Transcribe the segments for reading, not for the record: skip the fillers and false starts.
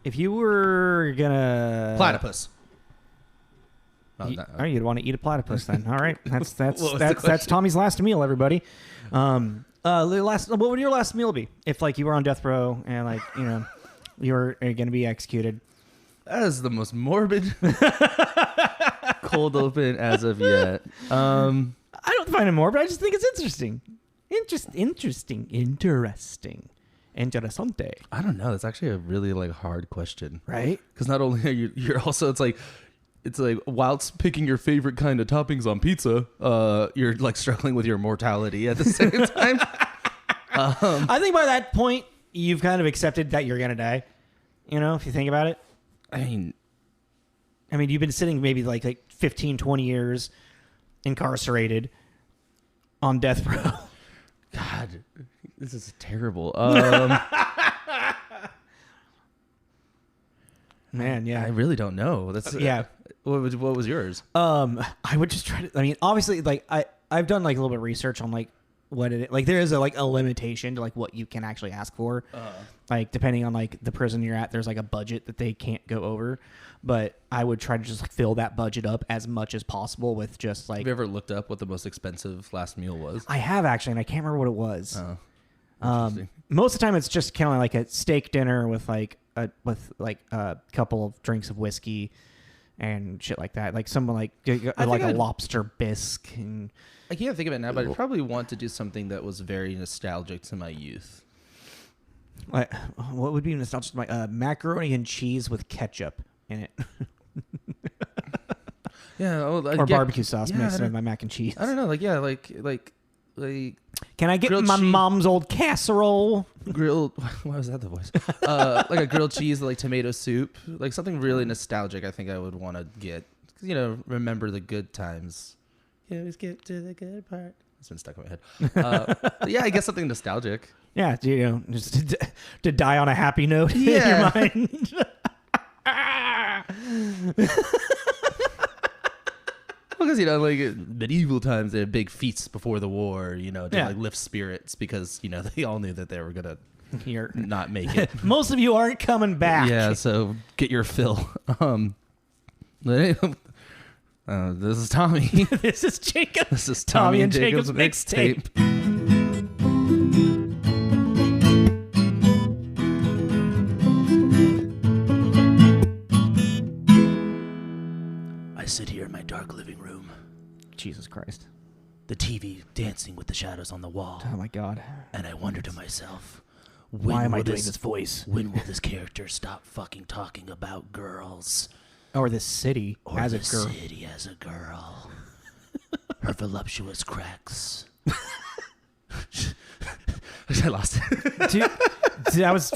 if you were gonna Platypus. All right, you'd want to eat a platypus then. All right, that's Tommy's last meal, everybody. What would your last meal be if like you were on death row and like you were going to be executed? That is the most morbid cold open as of yet. I don't find it morbid. I just think it's interesting. Interesting. Interessante. I don't know. That's actually a really like hard question, right? Because not only are you're also it's like whilst picking your favorite kind of toppings on pizza, you're like struggling with your mortality at the same time. I think by that point you've kind of accepted that you're gonna die. If you think about it. I mean, you've been sitting maybe like 15, 20 years incarcerated on death row. God, this is terrible. Man, yeah. I really don't know. That's yeah. What was yours? I would just try to. Obviously, like I've done like a little bit of research on like what it like. There is a limitation to like what you can actually ask for. Like depending on like the prison you're at, there's like a budget that they can't go over. But I would try to just like fill that budget up as much as possible with just like. Have you ever looked up what the most expensive last meal was? I have actually, and I can't remember what it was. Interesting. Most of the time, it's just kind of like a steak dinner with a couple of drinks of whiskey and shit like that. Like someone like a lobster bisque. And I can't think of it now, but I'd probably want to do something that was very nostalgic to my youth. What would be nostalgic to my macaroni and cheese with ketchup in it? Yeah, or barbecue sauce mixed with my mac and cheese. I don't know, like can I get my mom's old casserole? Grilled. Why was that the voice? Like a grilled cheese, like tomato soup, like something really nostalgic. I think I would want to get, remember the good times. You always get to the good part. It's been stuck in my head. Yeah, I guess something nostalgic. Yeah, just to die on a happy note in your mind. Because like medieval times, they had big feasts before the war, to like lift spirits because they all knew that they were gonna not make it. Most of you aren't coming back. Yeah, so get your fill. This is Tommy. This is Jacob. This is Tommy and Jacob's mixtape. I sit here in my dark living room. Jesus Christ. The TV dancing with the shadows on the wall. Oh my God. And I wonder to myself, why am I doing this voice? When will this character stop fucking talking about girls? Or this city as a girl. City as a girl. Her voluptuous cracks. I lost it. Dude, that was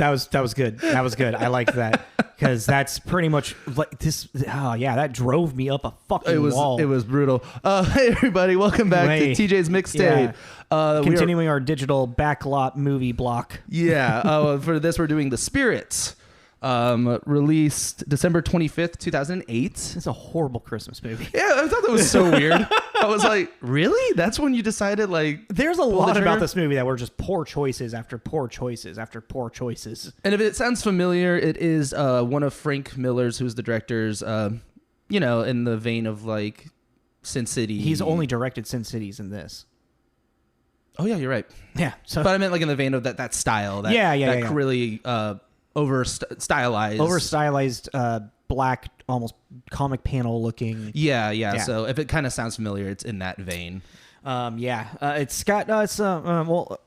good. That was good. I liked that because that's pretty much like this. Oh yeah, that drove me up a fucking wall. It was brutal. Hey everybody, welcome back to TJ's mixtape. Yeah. Continuing our digital backlot movie block. Yeah. For this, we're doing The Spirits. Released December 25th, 2008. It's a horrible Christmas movie. Yeah, I thought that was so weird. I was like, really? That's when you decided, like... There's a lot about this movie that were just poor choices after poor choices after poor choices. And if it sounds familiar, it is one of Frank Miller's, who's the director's, in the vein of, like, Sin City. He's only directed Sin Cities in this. Oh, yeah, you're right. Yeah. But I meant, like, in the vein of that style. That really... over stylized black, almost comic panel looking. Yeah. So if it kind of sounds familiar, it's in that vein. It's got why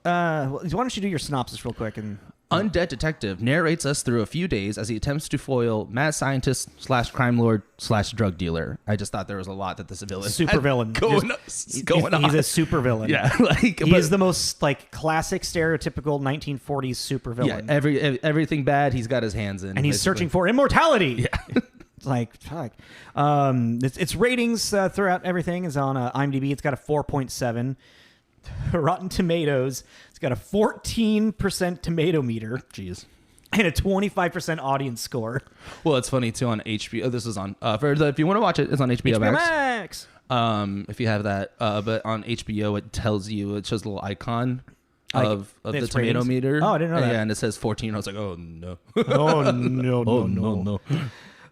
don't you do your synopsis real quick? And Undead detective narrates us through a few days as he attempts to foil mad scientist / crime lord / drug dealer. I just thought there was a lot that this villain super villain going on. He's a super villain. Yeah, he's the most like classic stereotypical 1940s super villain. Yeah, everything bad he's got his hands in, and he's searching for immortality. Yeah. Like fuck. Its ratings throughout everything is on IMDb. It's got a 4.7. Rotten Tomatoes. It's got a 14% tomato meter. Jeez. And a 25% audience score. Well, it's funny too on HBO. This is on if you want to watch it, it's on HBO Max. If you have that, but on HBO it shows a little icon of the tomato ratings? meter. Oh, I didn't know that. Yeah, and it says 14. I was like, oh no. Oh no, Oh no.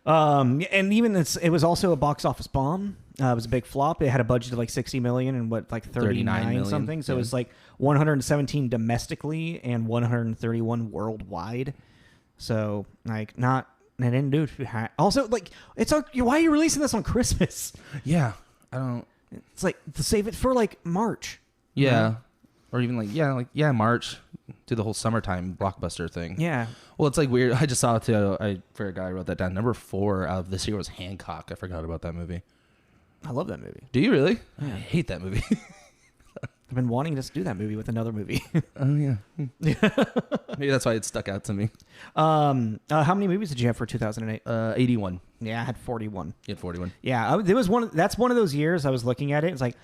and even it was also a box office bomb. It was a big flop. It had a budget of like 60 million and 39 million, something. So yeah. it was like 117 domestically and 131 worldwide. So like they didn't do it. Also, like why are you releasing this on Christmas? Yeah, I don't. It's like to save it for like March. Yeah, or even March. Do the whole summertime blockbuster thing. Yeah. Well, it's like weird. I just saw it too. I forgot I wrote that down. Number 4 out of this year was Hancock. I forgot about that movie. I love that movie. Do you really? Yeah. I hate that movie. I've been wanting to do that movie with another movie. Oh yeah. Maybe that's why it stuck out to me. How many movies did you have for 2008? 81. Yeah, I had 41. You had 41. Yeah, that's one of those years I was looking at it. It's like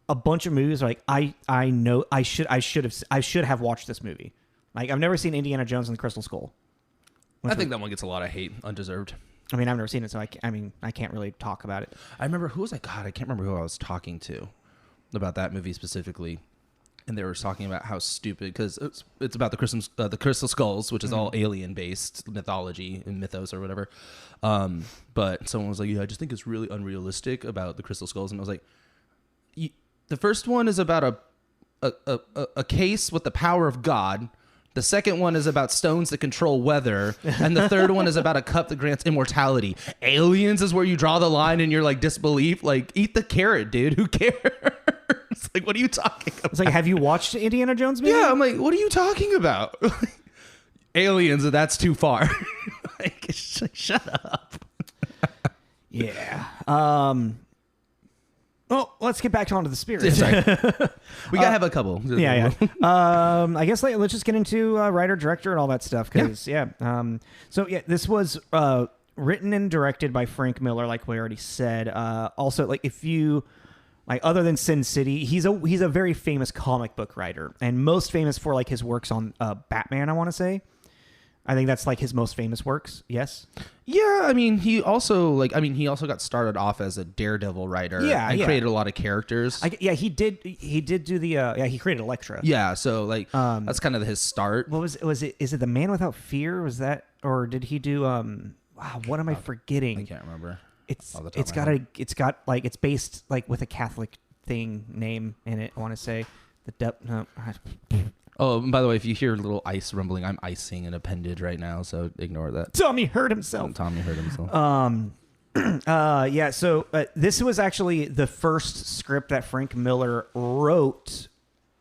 a bunch of movies are like I know I should have watched this movie. Like I've never seen Indiana Jones and the Crystal Skull. I think that one gets a lot of hate, undeserved. I mean, I've never seen it, so I can't really talk about it. I remember I can't remember who I was talking to about that movie specifically, and they were talking about how stupid, because it's about the Crystal Skulls, which is all alien based mythology and mythos or whatever. But someone was like, "Yeah, I just think it's really unrealistic about the Crystal Skulls," and I was like, "The first one is about a case with the power of God." The second one is about stones that control weather. And the third one is about a cup that grants immortality. Aliens is where you draw the line in your like disbelief. Like, eat the carrot, dude. Who cares? Like, what are you talking about? It's like, have you watched Indiana Jones movie? Yeah, I'm like, what are you talking about? Aliens, that's too far. Like, shut up. Yeah. Well, let's get back onto the spirit. Yeah, sorry. We gotta have a couple. Yeah. I guess let's just get into writer, director, and all that stuff. Because this was written and directed by Frank Miller, like we already said. Also, like if you like, other than Sin City, he's a very famous comic book writer, and most famous for like his works on Batman. I want to say. I think that's like his most famous works. Yes. Yeah, I mean, he also got started off as a Daredevil writer. Yeah, and created a lot of characters. He did do the he created Elektra. Yeah, so like that's kind of his start. What was it? Is it The Man Without Fear? Was that, or did he do wow, what am I forgetting? I can't remember. It's got like, it's based like with a Catholic thing name in it. I want to say Oh, and by the way, if you hear a little ice rumbling, I'm icing an appendage right now, so ignore that. Tommy hurt himself. Yeah, so this was actually the first script that Frank Miller wrote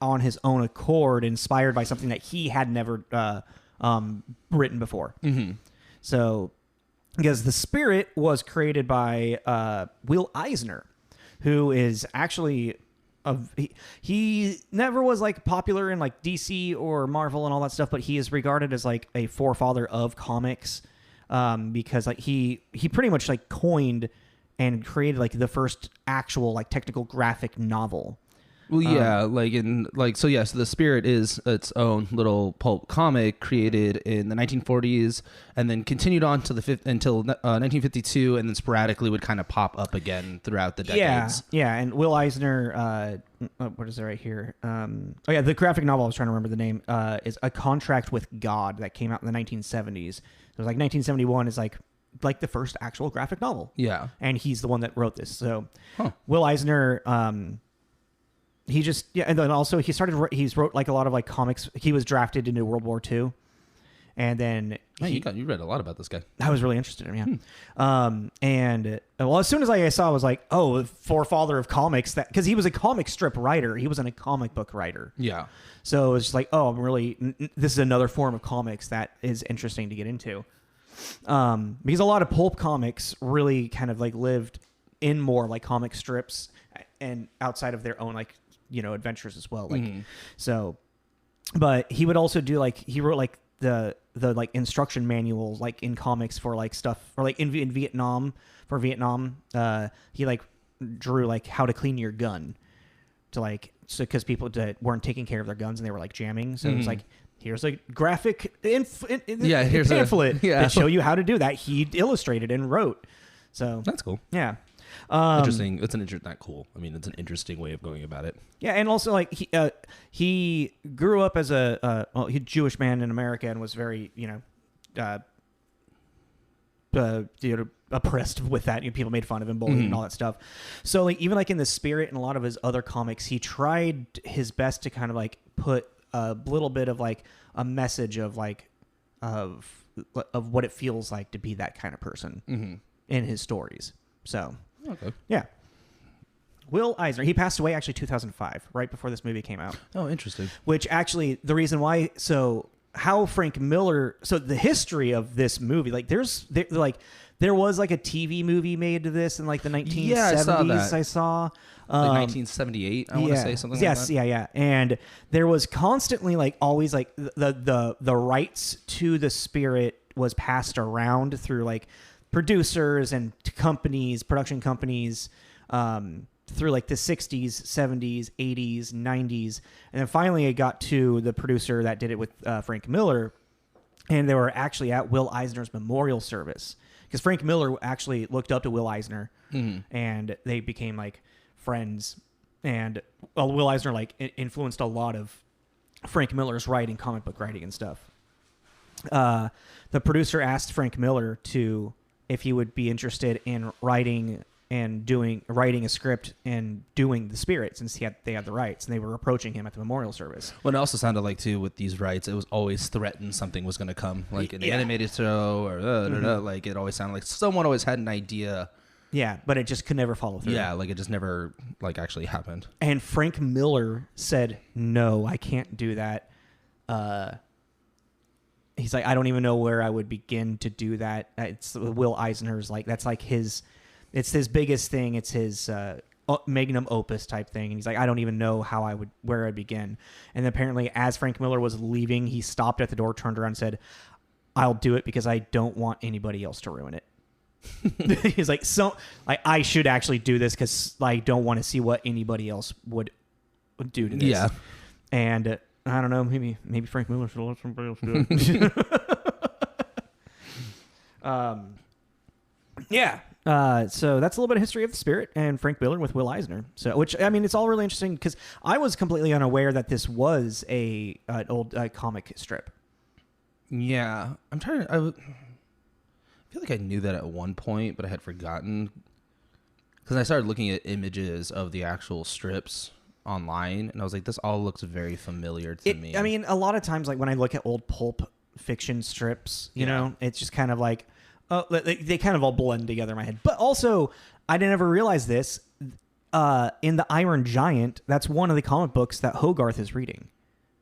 on his own accord, inspired by something that he had never written before. Mm-hmm. So, because The Spirit was created by Will Eisner, who is actually... he never was like popular in like DC or Marvel and all that stuff, but he is regarded as like a forefather of comics, because like he pretty much like coined and created like the first actual like technical graphic novel. Well, yeah, so The Spirit is its own little pulp comic created in the 1940s and then continued on to until 1952, and then sporadically would kind of pop up again throughout the decades. Yeah, and Will Eisner, what is it right here? The graphic novel I was trying to remember the name is A Contract with God, that came out in the 1970s. It was like 1971 is like the first actual graphic novel. Yeah, and he's the one that wrote this. So Will Eisner. And then also he's wrote like a lot of like comics. He was drafted into World War II, and then you read a lot about this guy. I was really interested in him. And as soon as I saw, I was like, oh, forefather of comics, that because he was a comic strip writer. He wasn't a comic book writer. Yeah. So it was just like, oh, this is another form of comics that is interesting to get into. Because a lot of pulp comics really kind of like lived in more like comic strips and outside of their own like, adventures as well. Like, so, but he would also do like, he wrote like the like instruction manuals, like in comics for like stuff, or like in Vietnam, he like drew like how to clean your gun to like, so because people weren't taking care of their guns and they were like jamming. So it was like, here's a graphic pamphlet that show you how to do that. He illustrated and wrote. So that's cool. Yeah. Interesting. It's not cool. I mean, it's an interesting way of going about it. Yeah, and also like he grew up as a Jewish man in America and was very oppressed with that. People made fun of him, bullied, and all that stuff. So like even like in the Spirit and a lot of his other comics, he tried his best to kind of like put a little bit of like a message of like of what it feels like to be that kind of person in his stories. So yeah. Will Eisner, he passed away actually 2005, right before this movie came out. Oh, interesting. Which actually, the reason why, how Frank Miller, the history of this movie, like there was like a TV movie made to this in like the 1970s. Yeah, I saw that. I saw. Like 1978, I want to say something like that. Yeah. And there was constantly like always like the rights to the Spirit was passed around through like producers and companies, production companies, through like the 60s, 70s, 80s, 90s. And then finally it got to the producer that did it with Frank Miller. And they were actually at Will Eisner's memorial service. Because Frank Miller actually looked up to Will Eisner. And they became like friends. And Will Eisner like influenced a lot of Frank Miller's writing, comic book writing and stuff. The producer asked Frank Miller if he would be interested in writing a script and doing the Spirit, since they had the rights, and they were approaching him at the memorial service. Well, it also sounded like too with these rights, it was always threatened something was going to come, like an animated show or like it always sounded like someone always had an idea. Yeah, but it just could never follow through. Yeah, like it just never like actually happened. And Frank Miller said, "No, I can't do that." He's like, I don't even know where I would begin to do that. It's Will Eisner's like that's like it's his biggest thing. It's his magnum opus type thing. And he's like, I don't even know where I'd begin. And apparently, as Frank Miller was leaving, he stopped at the door, turned around, and said, "I'll do it because I don't want anybody else to ruin it." He's like, I should actually do this because I don't want to see what anybody else would do to this. Yeah, and I don't know, maybe Frank Miller should let somebody else do it. Yeah. So that's a little bit of history of the Spirit and Frank Miller with Will Eisner. So, which I mean, it's all really interesting because I was completely unaware that this was an old comic strip. Yeah, I feel like I knew that at one point, but I had forgotten because I started looking at images of the actual strips online, and I was like, this all looks very familiar to me. I mean, a lot of times, like when I look at old pulp fiction strips, you know, it's just kind of like, they kind of all blend together in my head. But also, I didn't ever realize this. In The Iron Giant, that's one of the comic books that Hogarth is reading.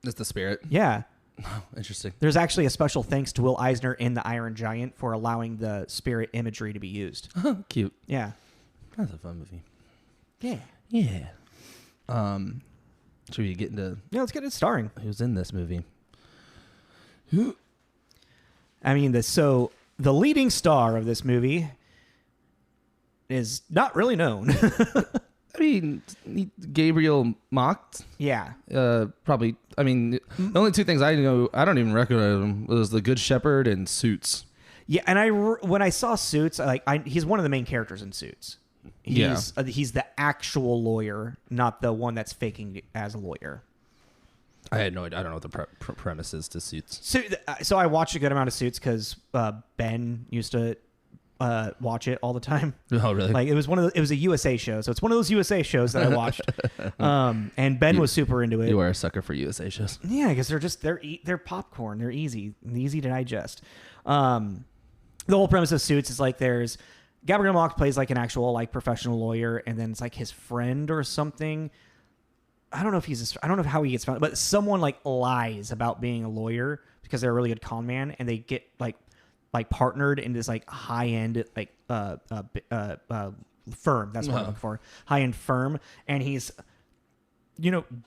It's the Spirit? Yeah. Oh, interesting. There's actually a special thanks to Will Eisner in The Iron Giant for allowing the Spirit imagery to be used. Cute. Yeah. That's a fun movie. Yeah. Yeah. Should we get into... Yeah, let's get it starring. Who's in this movie? I mean, the leading star of this movie is not really known. I mean, Gabriel Macht. Yeah. Probably. I mean, the only two things I know, I don't even recognize him, was The Good Shepherd and Suits. Yeah, and when I saw Suits, he's one of the main characters in Suits. He's the actual lawyer, not the one that's faking as a lawyer. I had no idea. I don't know what the premise is to Suits. So I watched a good amount of Suits because Ben used to watch it all the time. Oh, really? Like it was a USA show, so it's one of those USA shows that I watched. And Ben was super into it. You are a sucker for USA shows. Yeah, because they're popcorn. They're easy to digest. The whole premise of Suits is like there's Gabriel Macht plays like an actual like professional lawyer, and then it's like his friend or something. I don't know how he gets found, but someone like lies about being a lawyer because they're a really good con man, and they get like partnered in this like high end like firm. That's what I'm looking for. High end firm, and he's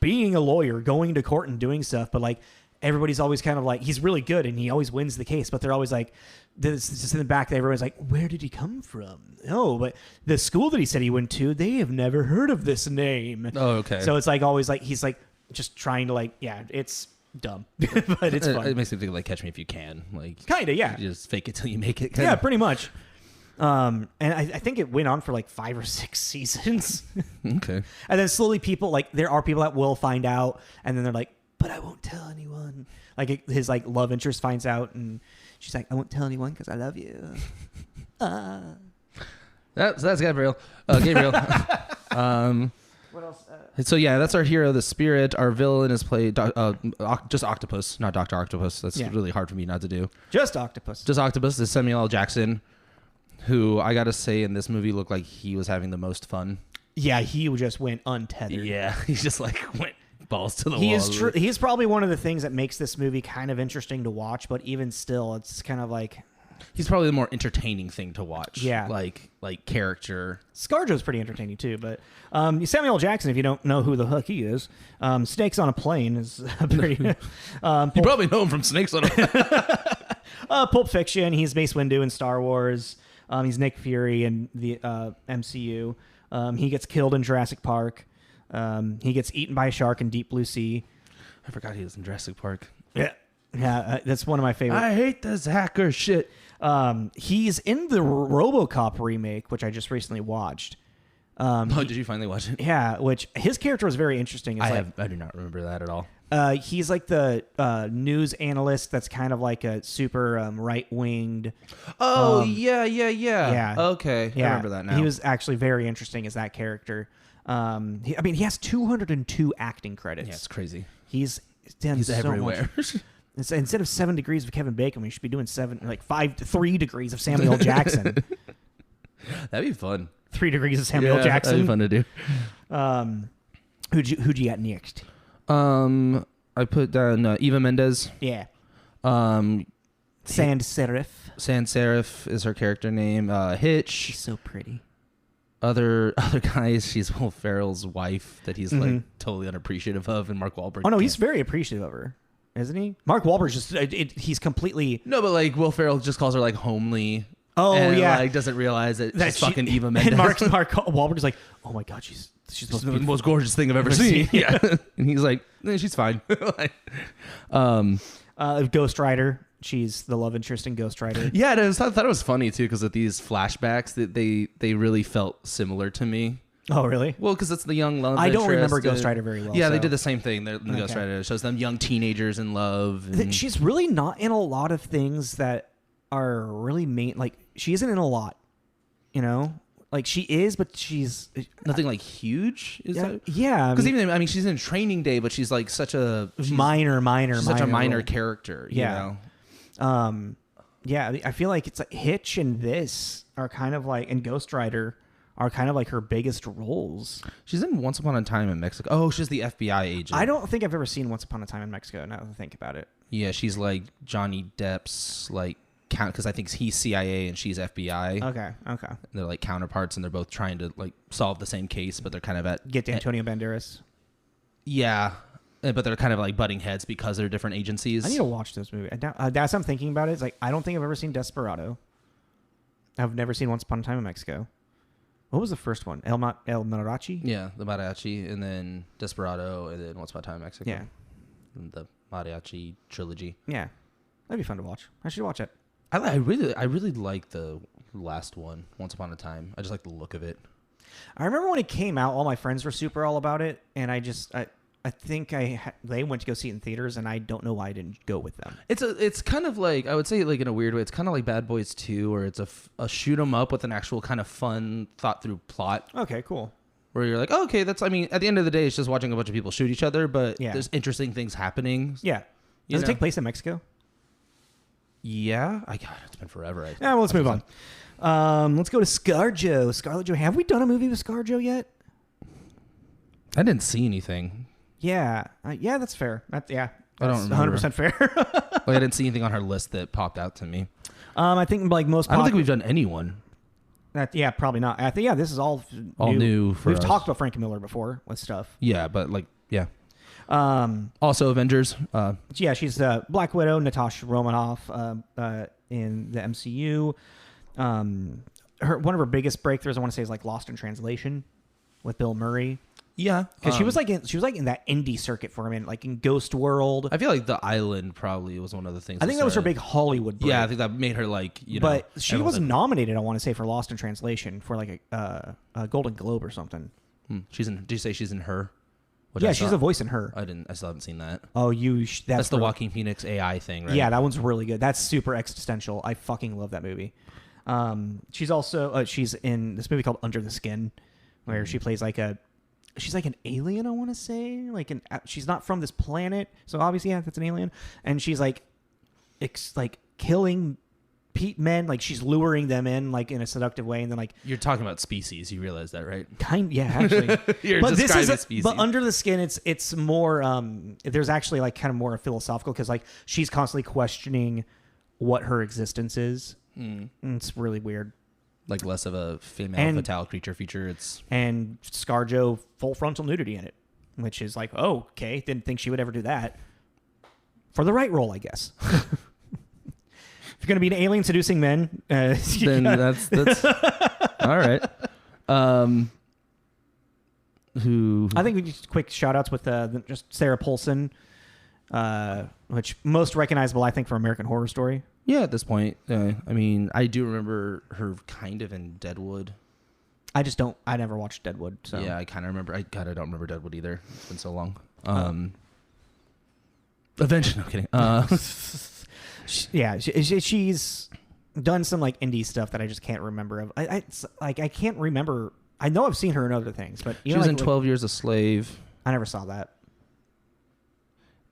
being a lawyer, going to court and doing stuff, but like everybody's always kind of like he's really good and he always wins the case, but they're always like this just in the back. Everyone's like, where did he come from? Oh, but the school that he said he went to, they have never heard of this name. Oh, okay. So it's like always like he's like just trying to like it's dumb, but it's fun. It makes me think like Catch Me If You Can, like kind of, yeah. You just fake it till you make it. Yeah, pretty much. And I think it went on for like 5 or 6 seasons. Okay. And then slowly people, like, there are people that will find out, and then they're like, but I won't tell anyone. Like, his, like, love interest finds out, and she's like, I won't tell anyone because I love you. That's Gabriel. Gabriel. What else? So yeah, that's our hero, the Spirit. Our villain is played just Octopus, not Dr. Octopus. That's really hard for me not to do. Just Octopus. Just Octopus is Samuel L. Jackson, who I gotta say in this movie looked like he was having the most fun. Yeah, he just went untethered. Yeah, he just like went balls to the wall. He's probably one of the things that makes this movie kind of interesting to watch, but even still, it's kind of like... He's probably the more entertaining thing to watch. Yeah. Like character. ScarJo's pretty entertaining too, but Samuel L. Jackson, if you don't know who the heck he is, Snakes on a Plane is pretty... You probably know him from Snakes on a Plane. Pulp Fiction, he's Mace Windu in Star Wars. He's Nick Fury in the MCU. He gets killed in Jurassic Park. He gets eaten by a shark in Deep Blue Sea. I forgot he was in Jurassic Park. Yeah. Yeah, that's one of my favorite. I hate this hacker shit. He's in the RoboCop remake, which I just recently watched. Did you finally watch it? Yeah, which his character was very interesting. I do not remember that at all. He's like the news analyst that's kind of like a super right-winged. Oh, yeah. Okay, Yeah, I remember that now. He was actually very interesting as that character. He has 202 acting credits. Yeah, it's crazy. He's done so everywhere. Much. Instead of 7 degrees of Kevin Bacon, we should be doing 3 degrees of Samuel L. Jackson. That'd be fun. 3 degrees of Samuel L. Jackson. That'd be fun to do. Who'd you got next? I put down Eva Mendes. Yeah. Sans Serif is her character name. Hitch. She's so pretty. Other guys, she's Will Ferrell's wife that he's like totally unappreciative of, and Mark Wahlberg. Oh no, he's very appreciative of her, isn't he? Mark Wahlberg's just he's completely no, but like Will Ferrell just calls her like homely. Oh and, yeah, like doesn't realize that she's fucking Eva Mendes. And Mark Wahlberg's like, oh my god, she's the most gorgeous thing I've ever seen. Yeah, and he's like, she's fine. Ghost Rider. She's the love interest in Ghost Rider. Yeah, I thought it was funny too because of these flashbacks that they really felt similar to me. Oh really? Well, because it's the young love. I don't remember Ghost Rider very well. Yeah, they did the same thing. The Ghost Rider shows them young teenagers in love. And she's really not in a lot of things that are really main. Like she isn't in a lot, you know. Like she is, but she's nothing like huge. Is that? Yeah, because even she's in Training Day, but she's like such a minor minor character. Yeah. You know? Yeah. I feel like it's like Hitch and this are kind of like, and Ghost Rider are kind of like her biggest roles. She's in Once Upon a Time in Mexico. Oh, she's the FBI agent. I don't think I've ever seen Once Upon a Time in Mexico. Now that I think about it. Yeah, she's like Johnny Depp's like count because I think he's CIA and she's FBI. Okay. They're like counterparts, and they're both trying to like solve the same case, but they're kind of get to Antonio Banderas. Yeah, but they're kind of like butting heads because they're different agencies. I need to watch this movie. That's what I'm thinking about it. It's like I don't think I've ever seen Desperado. I've never seen Once Upon a Time in Mexico. What was the first one? El Mariachi? Yeah, the Mariachi, and then Desperado, and then Once Upon a Time in Mexico. Yeah. And the Mariachi trilogy. Yeah. That'd be fun to watch. I should watch it. I really like the last one, Once Upon a Time. I just like the look of it. I remember when it came out, all my friends were super all about it, and I think they went to go see it in theaters, and I don't know why I didn't go with them. It's kind of like, I would say like in a weird way, it's kind of like Bad Boys 2, where it's a shoot 'em up with an actual kind of fun, thought through plot. Okay, cool. Where you're like, oh, okay, at the end of the day, it's just watching a bunch of people shoot each other, but there's interesting things happening. Yeah. Does it take place in Mexico? Yeah. It's been forever. Well, let's move on. Let's go to ScarJo. Scarlett Johansson. Have we done a movie with ScarJo yet? I didn't see anything. Yeah. That's fair. I don't remember. 100% fair. Like, I didn't see anything on her list that popped out to me. I think like most. I don't think we've done anyone. Probably not. I think this is all new for We've us. talked about Frank Miller before with stuff. Yeah, but like also Avengers. Yeah, she's Black Widow, Natasha Romanoff in the MCU. One of her biggest breakthroughs, I want to say, is like Lost in Translation with Bill Murray. Yeah, because she was like in that indie circuit for a minute, like in Ghost World. I feel like The Island probably was one of the things. I think that was her big Hollywood break. Yeah, I think that made her like But she was nominated, I want to say, for Lost in Translation for like a Golden Globe or something. She's in. Did you say she's in Her? Yeah, she's a voice in Her. I still haven't seen that. Oh, that's the Joaquin Phoenix AI thing, right? Yeah, that one's really good. That's super existential. I fucking love that movie. She's also she's in this movie called Under the Skin, where she plays she's like an alien, I want to say. She's not from this planet, so obviously, yeah, that's an alien. And she's like killing men, like she's luring them in like in a seductive way, and then like you're talking about Species. You realize that, right? Yeah, actually. You're describing Species. But Under the Skin, it's more. There's actually like kind of more philosophical because like she's constantly questioning what her existence is. And it's really weird. Like less of a female fatale creature feature. And ScarJo full frontal nudity in it, which is like, oh, okay, didn't think she would ever do that. For the right role, I guess. If you're gonna be an alien seducing men, then that's all right. Who I think we just quick shout outs with just Sarah Paulson, which most recognizable, I think, for American Horror Story. Yeah, at this point, I mean, I do remember her kind of in Deadwood. I never watched Deadwood, so yeah, I kind of remember. I don't remember Deadwood either. It's been so long. Eventually, no kidding. Yeah, she's done some like indie stuff that I just can't remember of. I can't remember. I know I've seen her in other things, but she was in 12 Years a Slave. I never saw that.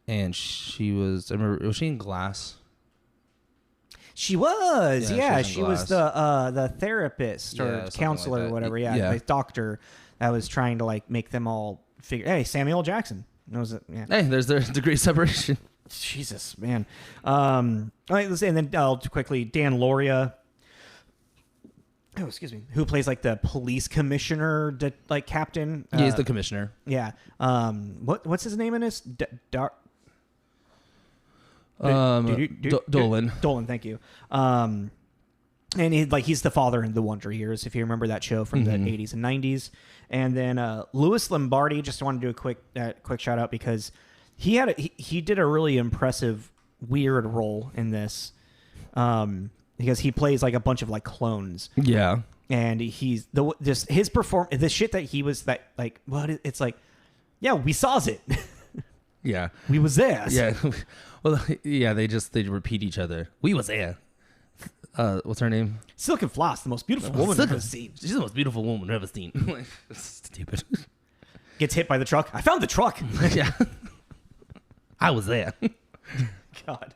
And she was. I remember. Was she in Glass? She was. Yeah, she was the therapist or counselor like or whatever. Yeah, the doctor that was trying to like make them all figure. Hey, Samuel L. Jackson. Knows it. Yeah. Hey, there's the degree separation. Jesus, man. All right, let's say, and then quickly, Dan Lauria. Oh, excuse me. Who plays like the police commissioner, like captain? Yeah, he's the commissioner. Yeah. What's his name in this? Dolan. Dolan, thank you. And he's the father in The Wonder Years, if you remember that show from the 80s and 90s. And then Louis Lombardi, just wanted to do a quick shout out because he did a really impressive weird role in this, because he plays like a bunch of like clones. Yeah. And he's his performance, the shit that he was that like, what it's like, yeah, we saw it. Yeah. We was there. Yeah. Well, yeah, they repeat each other. We was there. What's her name? Silken Floss, the most beautiful woman I've ever seen. She's the most beautiful woman I've ever seen. Stupid. Gets hit by the truck. I found the truck. Yeah. I was there. God.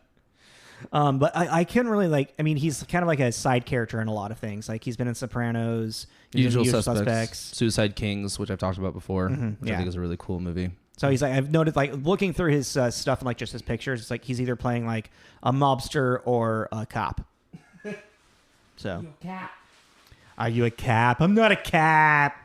But I couldn't really like. I mean, he's kind of like a side character in a lot of things. Like he's been in Sopranos, Usual Suspects, Suicide Kings, which I've talked about before, which I think is a really cool movie. So he's like, I've noted like looking through his stuff and like just his pictures, it's like he's either playing like a mobster or a cop. So. You a cop? Are you a cop? I'm not a cop.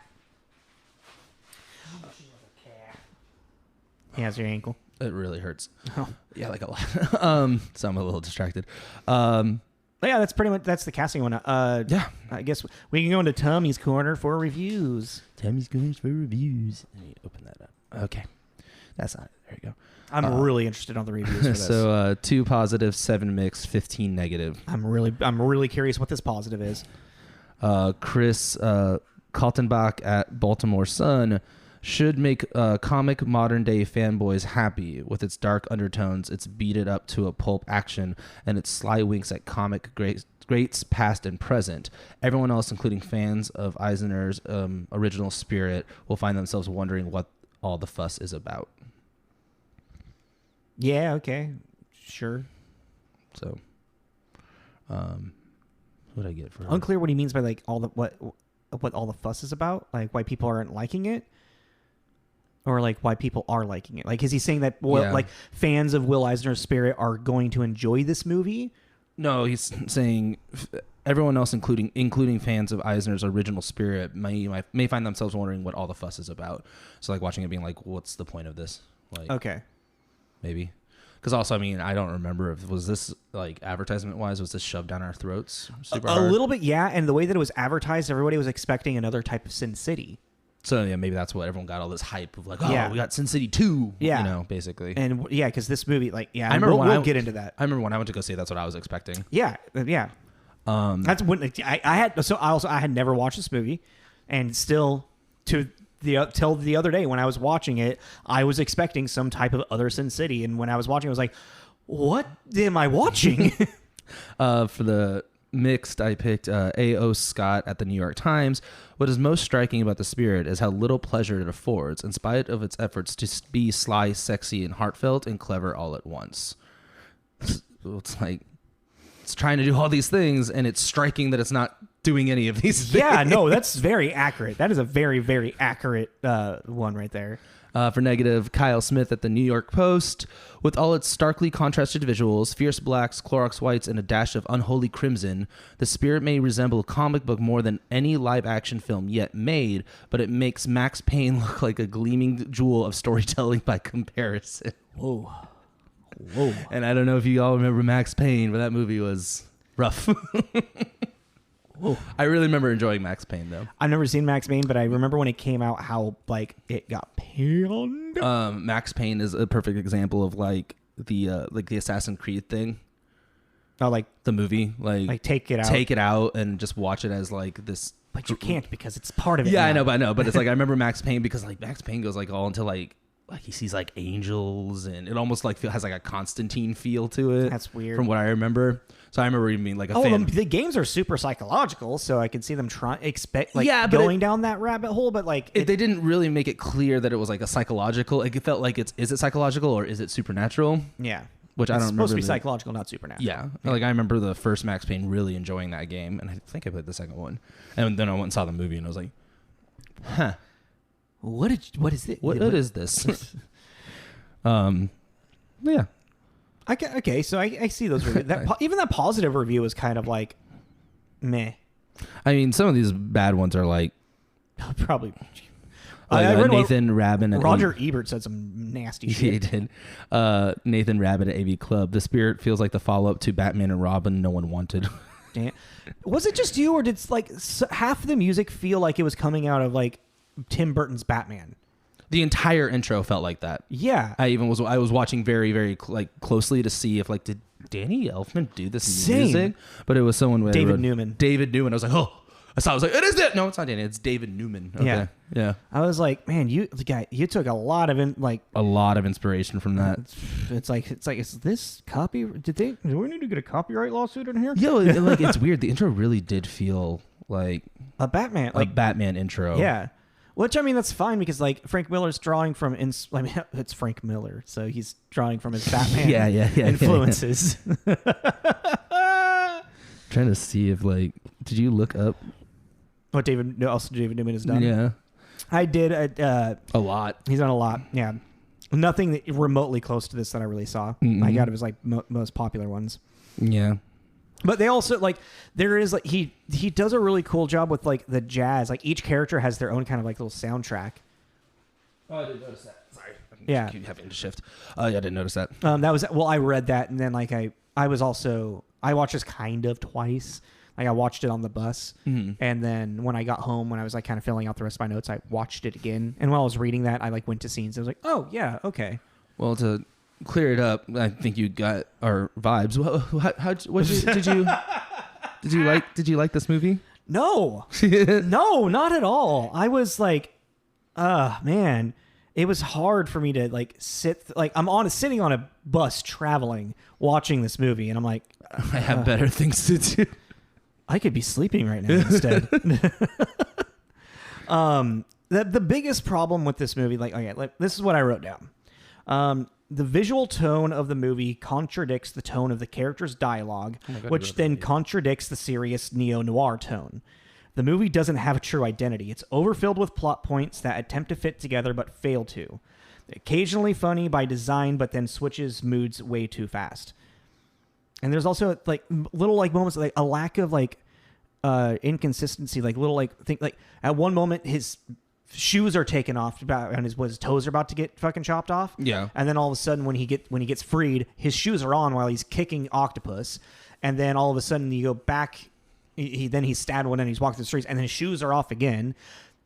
He has your ankle. It really hurts. Oh. Yeah, like a lot. So I'm a little distracted. But yeah, that's the casting one. Yeah. I guess we can go into Tommy's Corner for reviews. Tommy's Corner for reviews. Let me open that up. Okay. That's not it. There you go. I'm really interested on the reviews for this. So 2 positive, 7 mixed, 15 negative. I'm really curious what this positive is. Chris Kaltenbach at Baltimore Sun should make comic modern day fanboys happy. With its dark undertones, it's beaten up to a pulp action, and its sly winks at comic greats past and present. Everyone else, including fans of Eisner's original spirit, will find themselves wondering what all the fuss is about. Yeah, okay. Sure. So, what did I get for unclear what he means by like all the what all the fuss is about? Like why people aren't liking it? Or like why people are liking it? Like is he saying that like fans of Will Eisner's Spirit are going to enjoy this movie? No, he's saying everyone else, including fans of Eisner's original Spirit, may find themselves wondering what all the fuss is about. So like watching it being like, what's the point of this? Like, okay. Maybe. Because also, I mean, I don't remember if was this like advertisement wise, was this shoved down our throats super hard? A little bit, yeah. And the way that it was advertised, everybody was expecting another type of Sin City. So yeah, maybe that's what everyone got all this hype of, like, oh, Yeah. we got Sin City 2, Yeah. you know, basically. And yeah, because this movie, like, yeah, I remember we'll get into that. I remember when I went to go see it, that's what I was expecting. Yeah, yeah. That's when I had. So I had never watched this movie, and still till the other day when I was watching it, I was expecting some type of other Sin City, and when I was watching, I was like, "What am I watching?" For the mixed, I picked A.O. Scott at the New York Times. What is most striking about The Spirit is how little pleasure it affords, in spite of its efforts to be sly, sexy, and heartfelt and clever all at once. It's like it's trying to do all these things, and it's striking that it's not doing any of these things. Yeah, no, that's very accurate. That is a very, very accurate one right there. For negative, Kyle Smith at the New York Post. With all its starkly contrasted visuals, fierce blacks, Clorox whites, and a dash of unholy crimson, The Spirit may resemble a comic book more than any live-action film yet made, but it makes Max Payne look like a gleaming jewel of storytelling by comparison. Whoa. And I don't know if you all remember Max Payne, but that movie was rough. Whoa. I really remember enjoying Max Payne, though. I've never seen Max Payne, but I remember when it came out how, like, it got panned. Max Payne is a perfect example of, like the Assassin's Creed thing. Oh, like the movie, like take it out and just watch it as like this. But you can't because it's part of it. Yeah, now. I know, but it's like I remember Max Payne because like Max Payne goes like all into like he sees like angels and it almost like has like a Constantine feel to it. That's weird from what I remember. So I remember being like a fan. The games are super psychological, so I can see them going down that rabbit hole. But like they didn't really make it clear that it was like a psychological. Like it felt like is it psychological or is it supernatural? Yeah. Which I don't remember. It's supposed to be psychological, not supernatural. Yeah. Like I remember the first Max Payne really enjoying that game, and I think I played the second one. And then I went and saw the movie, and I was like, huh. What is it? What is this? Yeah. Okay, so I see those reviews. Even that positive review was kind of like, meh. I mean, some of these bad ones are like probably. I read Nathan Rabin. Roger Ebert said some nasty shit. He did. Nathan Rabin at AV Club. The Spirit feels like the follow-up to Batman and Robin no one wanted. Damn. Was it just you, or did half the music feel like it was coming out of like Tim Burton's Batman? The entire intro felt like that. Yeah. I was watching very, very closely to see if did Danny Elfman do this music? But it was someone with David Newman. David Newman. I was like, oh. I was like, it is it. No, it's not Danny. It's David Newman. Okay. Yeah. I was like, man, you took a lot of inspiration from that. It's like, is this copy? Do we need to get a copyright lawsuit in here? Yo, it's weird. The intro really did feel like a Batman, intro. Yeah. Which, I mean, that's fine because, like, Frank Miller's drawing from... it's Frank Miller, so he's drawing from his Batman influences. Trying to see if, did you look up... What David Newman has done? Yeah. I did. A lot. He's done a lot, yeah. Nothing remotely close to this that I really saw. Mm-hmm. I got it was, most popular ones. Yeah. But they also there is he does a really cool job with the jazz. Like each character has their own kind of little soundtrack. Oh, I didn't notice that. Sorry. Yeah. Keep having to shift. Yeah, I didn't notice that. I read that and then I watched this kind of twice. I watched it on the bus, and then when I got home, when I was kind of filling out the rest of my notes, I watched it again. And while I was reading that, I went to scenes. I was like, oh yeah, okay. Well, to clear it up, I think you got our vibes. Did you like this movie? No, no, not at all. I was like, man, it was hard for me to sit. I'm sitting on a bus traveling, watching this movie, and I'm like, I have better things to do. I could be sleeping right now instead. The biggest problem with this movie, this is what I wrote down. The visual tone of the movie contradicts the tone of the character's dialogue, which then contradicts the serious neo-noir tone. The movie doesn't have a true identity. It's overfilled with plot points that attempt to fit together but fail to. Occasionally funny by design, but then switches moods way too fast. And there's also little moments a lack of inconsistency, at one moment his shoes are taken off and his toes are about to get fucking chopped off. Yeah. And then all of a sudden when he gets freed, his shoes are on while he's kicking octopus. And then all of a sudden you go back, he's stabbed one and he's walking through the streets and then his shoes are off again.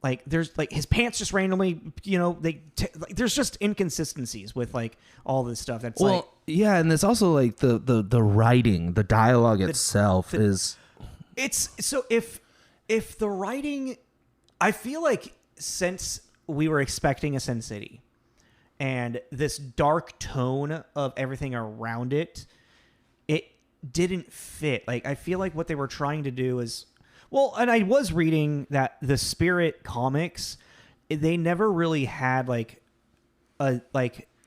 like there's like his pants just randomly, like, there's just inconsistencies with like all this stuff. That's yeah, and it's also like the writing, the dialogue itself is. It's so if the writing, I feel like since we were expecting a Sin City, and this dark tone of everything around it, it didn't fit. Like, I feel like what they were trying to do is, well, and I was reading that the Spirit comics, they never really had like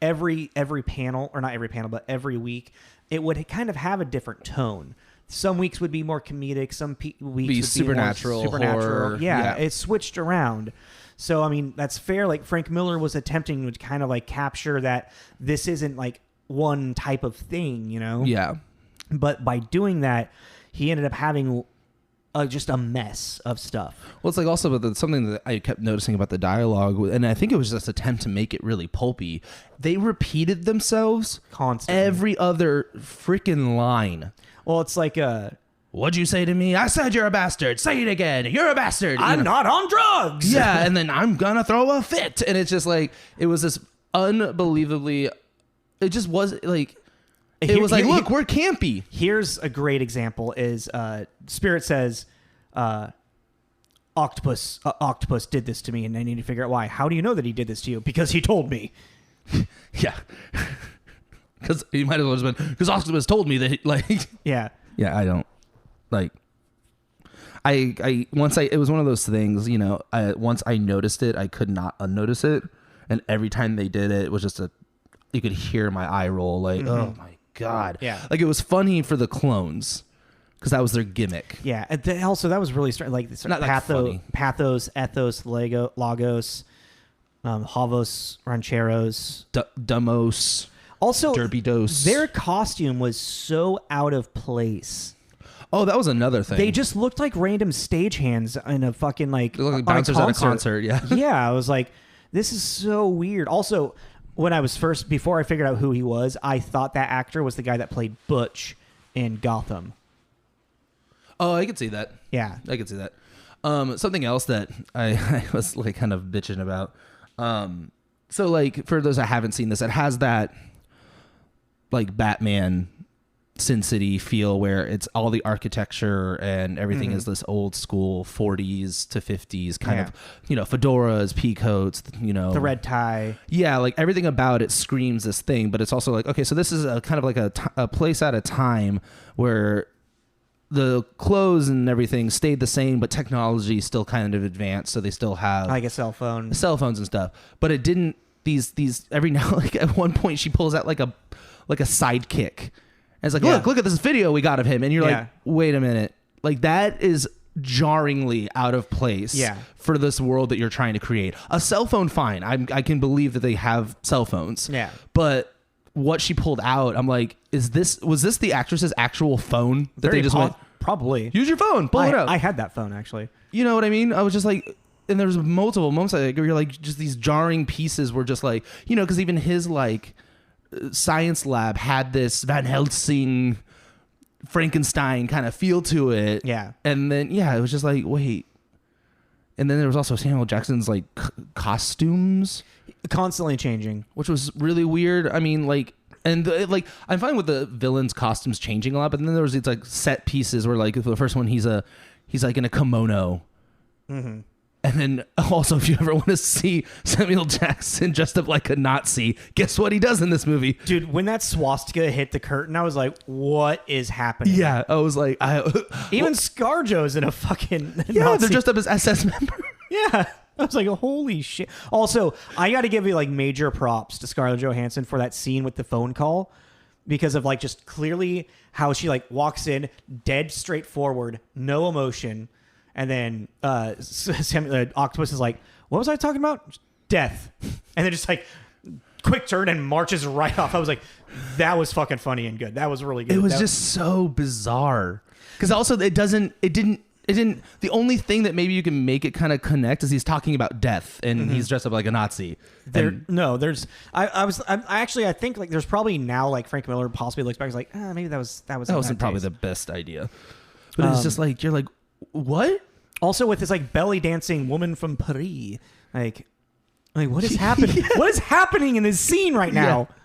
every panel, or not every panel, but every week, it would kind of have a different tone. Some weeks would be more comedic. Some weeks would be supernatural. Horror. Yeah, it switched around. So, I mean, that's fair. Like, Frank Miller was attempting to kind of like capture that this isn't like one type of thing, Yeah. But by doing that, he ended up having just a mess of stuff. Well, it's like also something that I kept noticing about the dialogue, and I think it was just an attempt to make it really pulpy. They repeated themselves constantly. Every other freaking line. Well, it's like what'd you say to me? I said you're a bastard. Say it again. You're a bastard. I'm not on drugs. Yeah, and then I'm gonna throw a fit. And it's just like, it was this unbelievably, it just was like, it was like, look, we're campy. Here's a great example is Spirit says, Octopus did this to me, and I need to figure out why. How do you know that he did this to you? Because he told me. Yeah. Because he might as well have been, because Octopus told me that, Yeah. Yeah, I don't, it was one of those things, once I noticed it, I could not unnotice it. And every time they did it, it was just you could hear my eye roll, like, oh my God. Yeah. Like, it was funny for the clones, because that was their gimmick. Yeah. And also, that was really strange. Like, Not funny. Pathos, Ethos, Lagos, Havos, Rancheros. Dumbos. Also, Derpy Dose. Their costume was so out of place. Oh, that was another thing. They just looked like random stagehands in a fucking they looked like bouncers at a concert. Yeah. Yeah, I was like, this is so weird. Also, when I was before I figured out who he was, I thought that actor was the guy that played Butch in Gotham. Oh, I could see that. Yeah, I could see that. Something else that I was like kind of bitching about. So like, for those that haven't seen this, it has that like Batman Sin City feel where it's all the architecture and everything is this old school 40s to 50s kind of, fedoras, peacoats, the red tie. Yeah, like everything about it screams this thing, but it's also like, okay, so this is a kind of like a place at a time where the clothes and everything stayed the same, but technology still kind of advanced, so they still have like a cell phones and stuff. But it didn't. These every now, like at one point she pulls out like a sidekick, and it's like, look at this video we got of him, and you're like, wait a minute, like that is jarringly out of place for this world that you're trying to create. A cell phone, fine, I can believe that they have cell phones, but what she pulled out, I'm like, was this the actress's actual phone that they just went, probably use your phone, pull it out. I had that phone actually. You know what I mean? I was just like, and there was multiple moments like where you're like, just these jarring pieces were just like, because even his like science lab had this Van Helsing Frankenstein kind of feel to it. Yeah. And then it was just like, wait. And then there was also Samuel Jackson's like costumes constantly changing, which was really weird. I mean, like, and I'm fine with the villain's costumes changing a lot, but then there was these like set pieces where like the first one he's like in a kimono. Mm-hmm. And then also, if you ever want to see Samuel Jackson dressed up like a Nazi, guess what he does in this movie? Dude, when that swastika hit the curtain, I was like, what is happening? Yeah, I was like... Even ScarJo's in a fucking Yeah, Nazi. they're dressed up as SS member. Yeah. I was like, holy shit. Also, I got to give you like major props to Scarlett Johansson for that scene with the phone call, because of like just clearly how she like walks in, dead straightforward, no emotion. And then Octopus is like, what was I talking about? Death. And then just like quick turn and marches right off. I was like, that was fucking funny and good. That was really good. It was just so bizarre. Because also it didn't, the only thing that maybe you can make it kind of connect is he's talking about death and he's dressed up like a Nazi. I think like there's probably now like Frank Miller possibly looks back and is like, maybe that wasn't probably the best idea. But it's just like, you're like, what? Also with this like belly dancing woman from Paris, like what is happening? Yeah. What is happening in this scene right now? Yeah.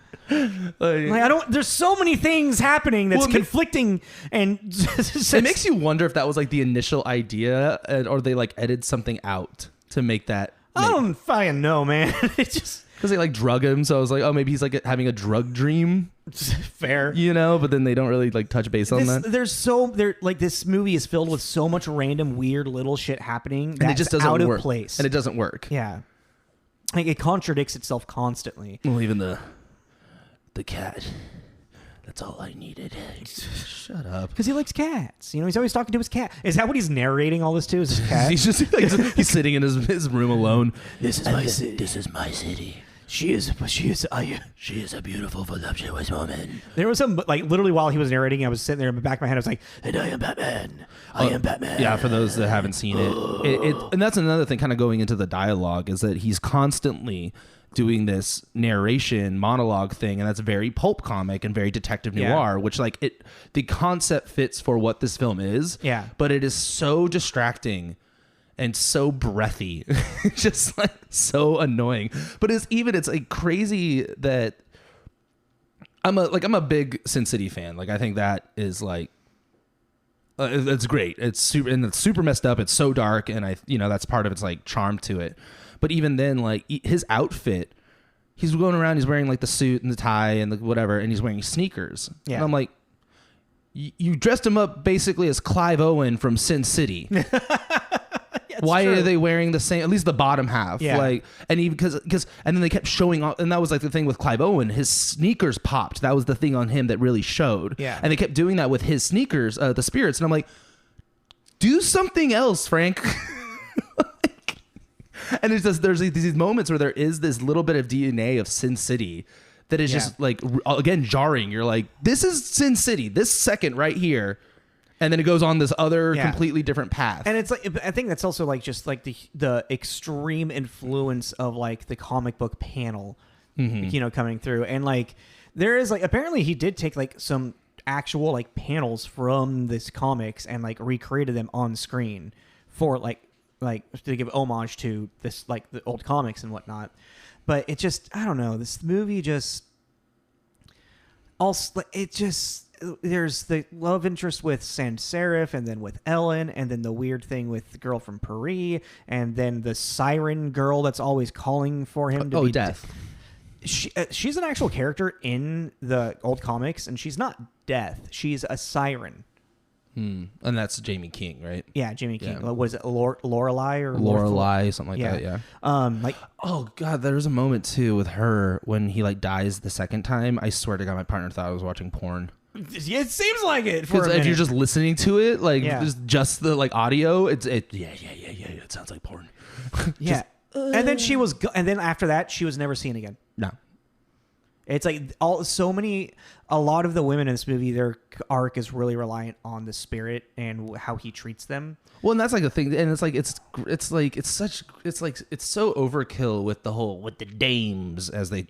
Like I don't. There's so many things happening that's conflicting, and it makes you wonder if that was like the initial idea, or they like edited something out to make that. I don't fucking know, man. It's just because they like drug him, so I was like, oh, maybe he's like having a drug dream. Fair, but then they don't really like touch base on that. This movie is filled with so much random, weird little shit happening, and it just doesn't out work. Of place, and it doesn't work. Yeah, like it contradicts itself constantly. Well, even the cat. That's all I needed. Shut up. Because he likes cats. He's always talking to his cat. Is that what he's narrating all this to? Is his cat? He's just like, he's sitting in his room alone. This is my city. This is my city. She is a beautiful, voluptuous woman. There was some, like, literally while he was narrating, I was sitting there in the back of my head, I was like, and I am Batman. I am Batman. Yeah, for those that haven't seen it. And that's another thing kind of going into the dialogue is that he's constantly doing this narration monologue thing, and that's very pulp comic and very detective noir, which like the concept fits for what this film is. Yeah. But it is so distracting and so breathy, just like so annoying. But it's like crazy that I'm a big Sin City fan. Like I think that is like it's great. It's super messed up. It's so dark, and that's part of its like charm to it. But even then, like his outfit, he's going around, he's wearing like the suit and the tie and the whatever, and he's wearing sneakers. Yeah. And I'm like, you dressed him up basically as Clive Owen from Sin City. Why are they wearing the same, at least the bottom half? Yeah. Like, and even because and then they kept showing off, and that was like the thing with Clive Owen, his sneakers popped. That was the thing on him that really showed. Yeah. And they kept doing that with his sneakers, the spirits. And I'm like, do something else, Frank. And it's just, there's these moments where there is this little bit of DNA of Sin City that is just like, again, jarring. You're like, this is Sin City, this second right here. And then it goes on this other completely different path. And it's like, I think that's also like just like the extreme influence of like the comic book panel, coming through. And like, there is like, apparently he did take like some actual like panels from this comics and like recreated them on screen for like to give homage to this, like the old comics and whatnot. But it just, I don't know, this movie just also, there's the love interest with Sans Serif, and then with Ellen, and then the weird thing with the girl from Paris, and then the siren girl that's always calling for him to be Death. She's an actual character in the old comics, and she's not Death. She's a siren. And that's Jamie King, right? Yeah, Jamie King. Yeah. Was it Lorelei or Lorelei, something like that? Yeah. Oh god, there's a moment too with her when he like dies the second time. I swear to God, my partner thought I was watching porn. It seems like it. Because if you're just listening to it, like just the like audio, it sounds like porn. Yeah. And then and then after that, she was never seen again. No. It's like a lot of the women in this movie, their arc is really reliant on the spirit and how he treats them. Well, and that's like the thing, and it's so overkill with the dames as they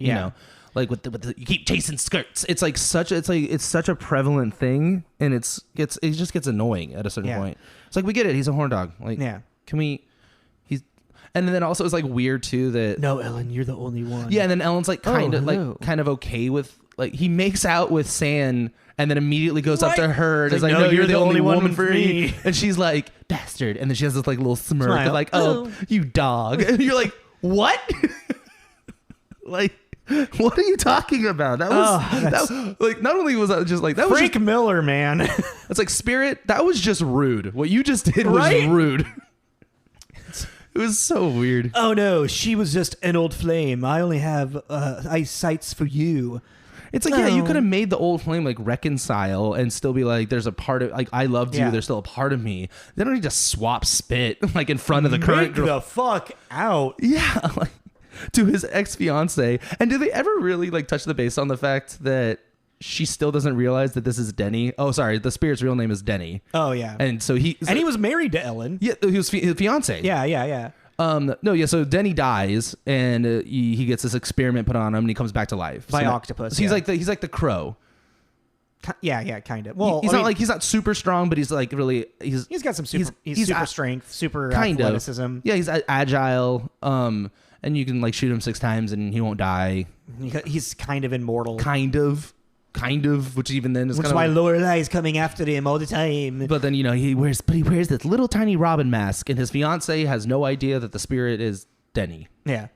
like with the you keep chasing skirts. It's like such a prevalent thing, and it just gets annoying at a certain point. It's like, we get it, he's a horn dog. Like, can we? And then also it's like weird too that no, Ellen, you're the only one. Yeah, and then Ellen's like kind of okay with, like, he makes out with San and then immediately goes up to her and is like, no, you're the only woman for me. And she's like, bastard. And then she has this like little smirk of like, oh, you dog. And you're like, what? Like, what are you talking about? That was like, not only was that just like, that was Frank Miller, man. It's like, Spirit, that was just rude. What you just did was rude. It was so weird. Oh no, she was just an old flame. I only have eyesights for you. It's like, you could have made the old flame like reconcile and still be like, there's a part of, like, I loved you, there's still a part of me. They don't need to swap spit like in front of the current girl. The fuck out. Yeah, like, to his ex-fiance. And do they ever really like touch the base on the fact that she still doesn't realize that this is Denny? Oh, sorry, the spirit's real name is Denny. Oh yeah, and so he was married to Ellen. Yeah, he was his fiance. Yeah. So Denny dies, and he gets this experiment put on him, and he comes back to life by octopus. So he's like the crow. Yeah, kind of. Well, he's not super strong, but he's like really he's got some super he's super strength, super kind athleticism. Of. Yeah, he's agile. And you can like shoot him 6 times and he won't die. He's kind of immortal. Kind of, which even then is which kind is why of Lorelai is coming after him all the time. But then he wears this little tiny Robin mask, and his fiance has no idea that the spirit is Denny. Yeah,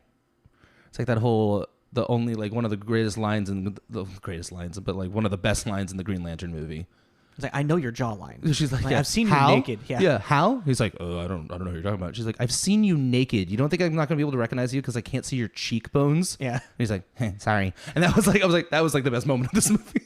it's like that whole. The only like one of the greatest lines but like one of the best lines in the Green Lantern movie. It's like, I know your jawline. She's like, I've seen how? you naked. Yeah. How? He's like, I don't know who you're talking about. She's like, I've seen you naked. You don't think I'm not gonna be able to recognize you because I can't see your cheekbones? Yeah. And he's like, sorry. And that was like, that was like the best moment of this movie.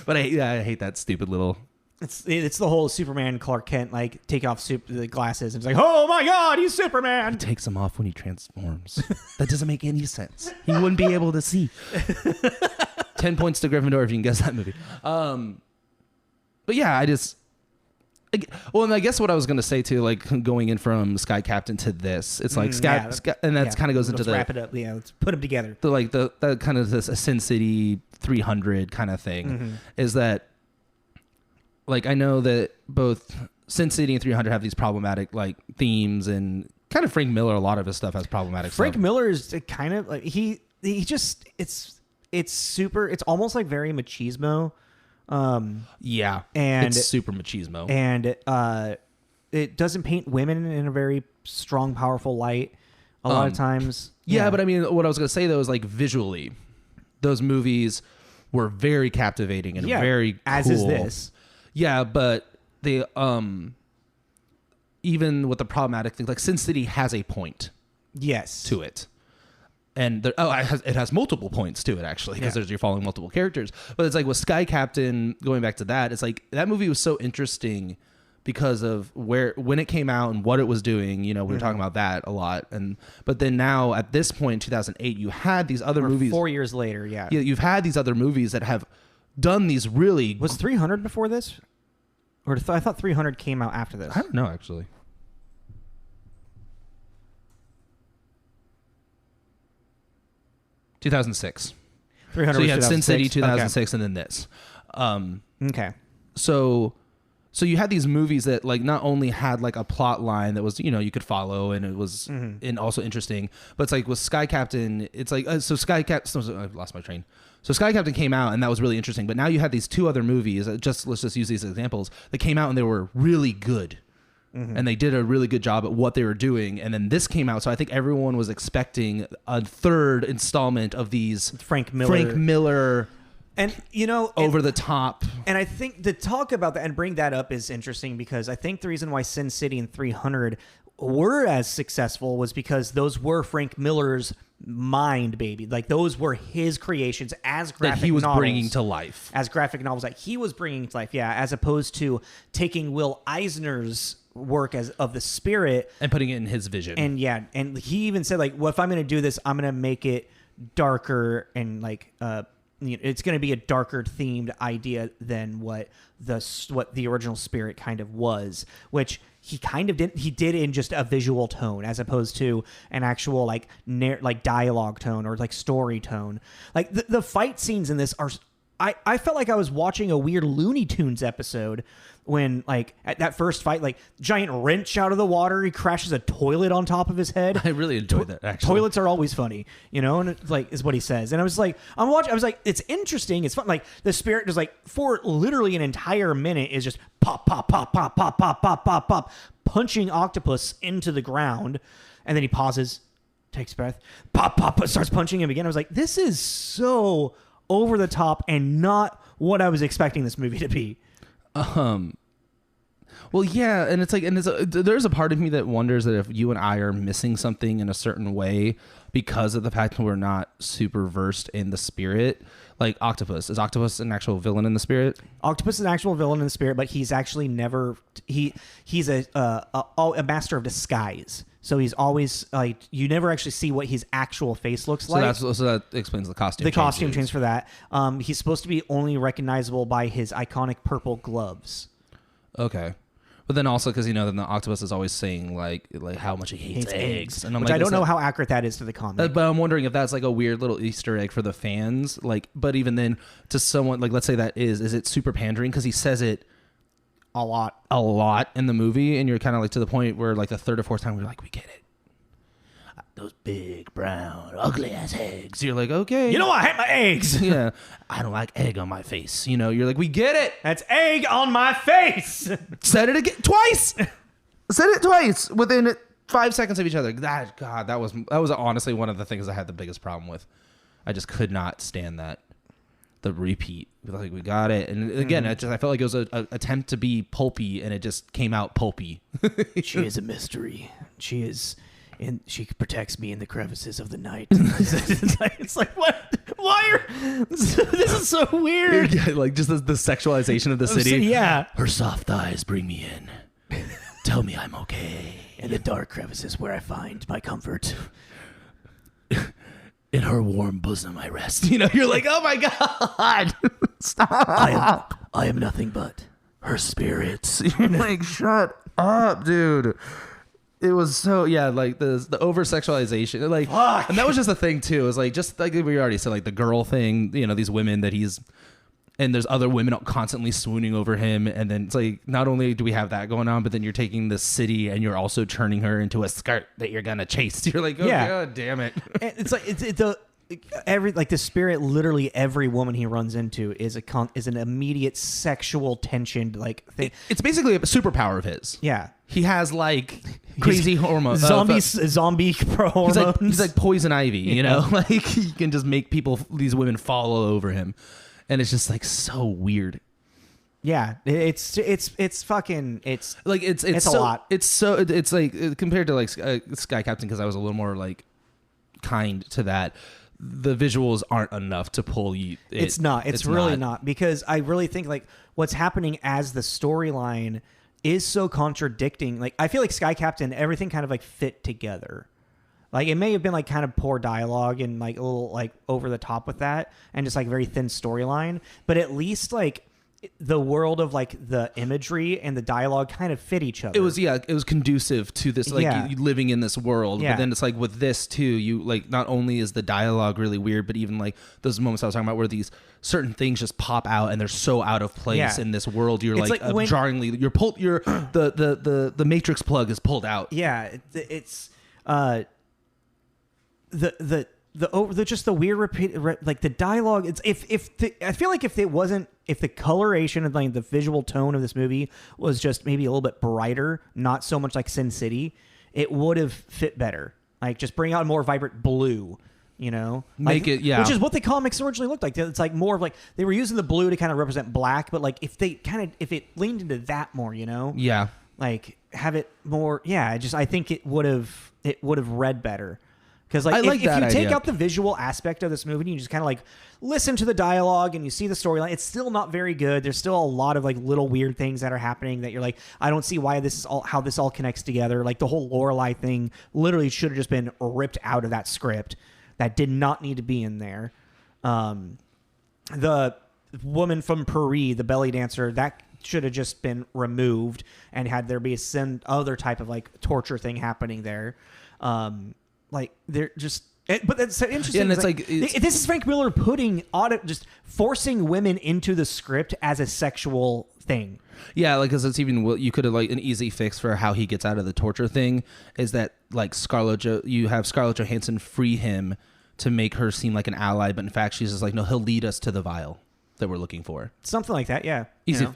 But I hate that stupid little. It's the whole Superman Clark Kent like take off the glasses and it's like, oh my God, he's Superman. He takes them off when he transforms. That doesn't make any sense. He wouldn't be able to see. 10 points to Gryffindor if you can guess that movie. But yeah, and I guess what I was gonna say too, like going in from Sky Captain to this, it's like Sky, and that's kind of goes into wrap it up. Yeah, let's put them together. The kind of this Sin City 300 kind of thing is that. Like, I know that both Sin City and 300 have these problematic, like, themes, and kind of Frank Miller, a lot of his stuff has problematic Frank stuff. Miller is kind of, like, he just, it's super, it's almost, like, very machismo. Yeah, and it's super machismo. And it doesn't paint women in a very strong, powerful light a lot of times. Yeah, but I mean, what I was going to say, though, is, like, visually, those movies were very captivating and very cool. As is this. Yeah, but they even with the problematic things, like Sin City has a point, to it, and it has multiple points to it actually because you're following multiple characters. But it's like with Sky Captain, going back to that, it's like that movie was so interesting because of when it came out and what it was doing. We were talking about that a lot, but then now at this point in 2008, you had these other movies. 4 years later, you've had these other movies that have. Done these really... Was 300 before this? Or I thought 300 came out after this. I don't know, actually. $2006. 300 so you had Sin City 2006 okay. And then this. Okay. So you had these movies that like not only had like a plot line that was you could follow and it was and also interesting, but it's like with Sky Captain, it's like Sky Captain. I've lost my train. So Sky Captain came out and that was really interesting. But now you had these 2 other movies. Let's just use these examples. That came out and they were really good, and they did a really good job at what they were doing. And then this came out, so I think everyone was expecting a 3rd installment of these Frank Miller. And over the top. And I think to talk about that and bring that up is interesting because I think the reason why Sin City and 300 were as successful was because those were Frank Miller's mind baby. Like those were his creations as graphic novels. That he was bringing to life. As graphic novels that he was bringing to life, as opposed to taking Will Eisner's work of the spirit and putting it in his vision. And he even said like, well, if I'm going to do this, I'm going to make it darker and like it's going to be a darker themed idea than what the original spirit kind of was, which he kind of did. He did in just a visual tone as opposed to an actual like dialogue tone or like story tone. Like the fight scenes in this are. I felt like I was watching a weird Looney Tunes episode when, like, at that first fight, like, giant wrench out of the water, he crashes a toilet on top of his head. I really enjoyed that, actually. Toilets are always funny, and it's like, is what he says. And I was like, I was like, it's interesting. It's fun. Like, the spirit just, like, for literally an entire minute is just pop, pop, pop, pop, pop, pop, pop, pop, pop, punching Octopus into the ground. And then he pauses, takes a breath, pop, pop, starts punching him again. I was like, this is so over the top and not what I was expecting this movie to be. Well, yeah, and it's like, there's a part of me that wonders that if you and I are missing something in a certain way because of the fact that we're not super versed in the spirit. Like Octopus, is Octopus an actual villain in the spirit? Octopus is an actual villain in the spirit, but he's actually never he's a master of disguise. So he's always like, you never actually see what his actual face looks like. So that explains the costume. The costume change for that. He's supposed to be only recognizable by his iconic purple gloves. Okay. But then also because then the octopus is always saying like how much he hates eggs, and I'm which like, I don't know how accurate that is to the comic. but I'm wondering if that's like a weird little Easter egg for the fans. Like, but even then, to someone like, let's say that is it super pandering because he says it a lot in the movie, and you're kind of like to the point where like the third or fourth time we're like, we get it. Those big, brown, ugly-ass eggs. So you're like, okay. You know I hate my eggs. Yeah. I don't like egg on my face. You're like, we get it. That's egg on my face. Said it again twice. Said it twice within 5 seconds of each other. That was honestly one of the things I had the biggest problem with. I just could not stand that. The repeat. Like, we got it. And again, I felt like it was an attempt to be pulpy, and it just came out pulpy. She is a mystery. She is... and she protects me in the crevices of the night. It's like, what? Why are... This is so weird. Yeah, like just the sexualization of the city. Yeah. Her soft thighs bring me in. Tell me I'm okay. In the dark crevices where I find my comfort. In her warm bosom I rest. You're like, oh my God. Stop. I am nothing but her spirits. You're like, shut up, dude. It was so like the over sexualization, like, fuck. And that was just a thing too. It was like just like we already said, like the girl thing. These women that and there's other women constantly swooning over him, and then it's like not only do we have that going on, but then you're taking this city and you're also turning her into a skirt that you're gonna chase. You're like, oh God damn it! And it's like the spirit. Literally every woman he runs into is an immediate sexual tension like thing. It's basically a superpower of his. Yeah. He has like crazy hormones. Zombie pro hormones. He's like poison ivy, like he can just make these women fall all over him. And it's just like so weird. Yeah. It's fucking, it's like, it's a lot. It's like compared to like Sky Captain, because I was a little more like kind to that. The visuals aren't enough to pull you. It's not. It's really not, because I really think like what's happening as the storyline is so contradicting. Like, I feel like Sky Captain, everything kind of like fit together. Like, it may have been like kind of poor dialogue and like a little like over the top with that and just like very thin storyline, but at least like the world of like the imagery and the dialogue kind of fit each other. It was conducive to this, like you living in this world. Yeah. But then it's like with this too, you like not only is the dialogue really weird, but even like those moments I was talking about where these certain things just pop out and they're so out of place in this world. You're like jarringly, the Matrix plug is pulled out. Yeah. It's just the weird repeat, like the dialogue. It's I feel like if the coloration and like the visual tone of this movie was just maybe a little bit brighter, not so much like Sin City, it would have fit better. Like, just bring out a more vibrant blue, Make it, which is what the comics originally looked like. It's like more of like they were using the blue to kind of represent black, but like if it leaned into that more, like have it more. Yeah, I think it would have read better. Because like, if you take out the visual aspect of this movie and you just kind of like listen to the dialogue and you see the storyline, it's still not very good. There's still a lot of like little weird things that are happening that you're like, I don't see how this all connects together. Like the whole Lorelei thing literally should have just been ripped out of that script. That did not need to be in there. The woman from Paris, the belly dancer, that should have just been removed and had there be some other type of like torture thing happening there. Like they're just, but that's so interesting. Yeah, and it's like this is Frank Miller just forcing women into the script as a sexual thing. Yeah, like because it's even you could have like an easy fix for how he gets out of the torture thing is that like you have Scarlett Johansson free him to make her seem like an ally, but in fact she's just like, no, he'll lead us to the vial that we're looking for. Something like that, yeah.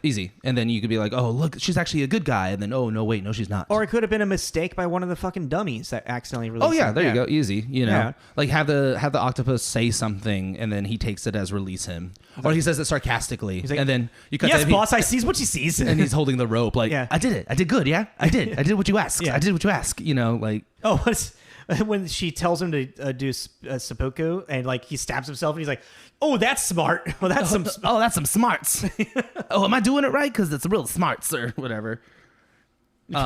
Easy. And then you could be like, oh, look, she's actually a good guy. And then, oh, no, wait, no, she's not. Or it could have been a mistake by one of the fucking dummies that accidentally released it. Oh, yeah, there you go. Easy, Yeah. Like have the octopus say something and then he takes it as release him. Or he says it sarcastically. He's like, and then you cut yes, boss, I sees what she sees. And he's holding the rope like, yeah. I did it. I did good, yeah? I did. I did what you asked. Yeah. I did what you asked, like. Oh, when she tells him to do seppuku and like he stabs himself and he's like, oh, that's smart. Oh, that's that's some smarts. Oh, am I doing it right? Because it's real smarts or whatever. It's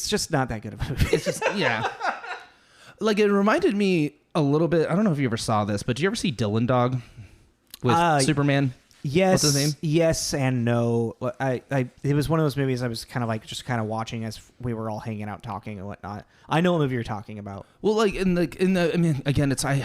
just not that good of a movie. It's just, yeah. Like, it reminded me a little bit. I don't know if you ever saw this, but did you ever see Dylan Dog? with Superman. Yes, What's his name? yes and no. It was one of those movies I was kind of like just kind of watching as we were all hanging out talking and whatnot. I know what movie you're talking about. Well, like in the I mean, again, it's I